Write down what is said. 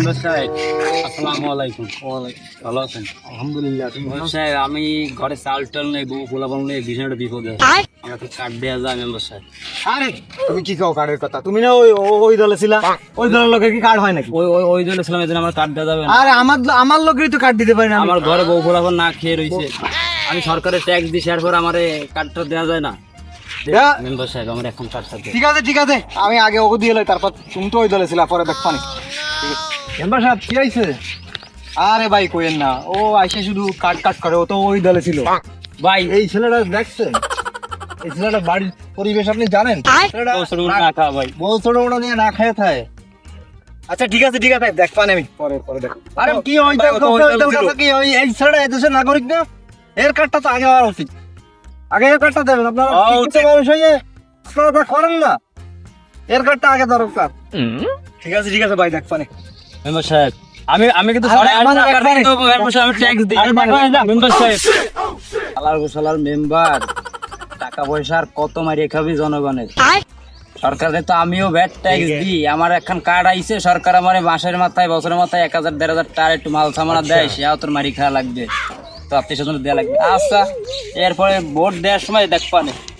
Member সাহেব আসসালামু আলাইকুম। ভালো আছেন? আলহামদুলিল্লাহ। মেম্বার সাহেব আমি ঘরে চাল টাল নেই, বউ পোলাপান নেই, বিষয়টা বিপদে আছে। আমাকে কার্ড দেওয়া যায় মেম্বার সাহেব? আরে তুমি কি কও কার্ডের কথা? তুমি না ওই দলে ছিলা? ওই দলের লোকের কি কার্ড হয় নাকি? ওই দলে ছিলাম, এই জন্য আমার কার্ড দেওয়া যাবে না। আরে আমার লোকেরই তো কার্ড দিতে পারি না। আমার ঘরে বউ পোলাপান না খেয়ে রয়েছে, আমি সরকারের ট্যাক্স দিই, এরপর আমার কার্ডটা দেওয়া যায় না। মেম্বার সাহেব আমার এখন কার্ডটা দেন। ঠিক আছে আমি আগে ওকে দিয়ে এলাই, তারপর তুমি তো ওই দলে ছিলা, পরে দেখ পানি। মেম্বার সাহেব কি আইছে? আরে ভাই কইেন না, ও আইসে শুধু কাট করে, ও তো ওই দলে ছিল। ভাই এই ছেলেটা দেখছেন? এই ছেলেটা বাড়ির পরিবেশ আপনি জানেন? ছেলেটা বউ ছোট বউ না খাওয়া ভাই। বউ ছোট বড় নিয়ে না খেয়ে থাকে। আচ্ছা ঠিক আছে দেখ পানি আমি পরে দেখ। আরে কি হয় কি হয়, এই ছেলেটা এই দেশের নাগরিক না? এর কার্ডটা তো আগে হওয়া উচিত। আগে এর কার্ডটা দেবেন আপনারা। শিক্ষিত মানুষ হয়ে আপনারা তা করেন না, এর কার্ডটা আগে দরকার। ঠিক আছে ভাই দেখ পানি। মেম্বার সাহেব আমি কিন্তু আরে একবারে। আমি ট্যাক্স দিই। মেম্বার সাহেব শালার গোশালার মেম্বার, টাকা পয়সা আর কত মারিয়ে খাবি জনগণের। সরকারে তো আমিও ভ্যাট ট্যাক্স দিই, আমার এখন কার্ড আইছে, সরকার আমার মাসের মাথায় বছরের মাথায় 1000 1500 টাকা একটু মাল সামানা দেয়, সেও তোর মারি খাওয়া লাগবে, তো আত্মীয় স্বজন দেওয়া লাগবে। আচ্ছা এরপরে ভোট দেওয়ার সময় দেখ পানে।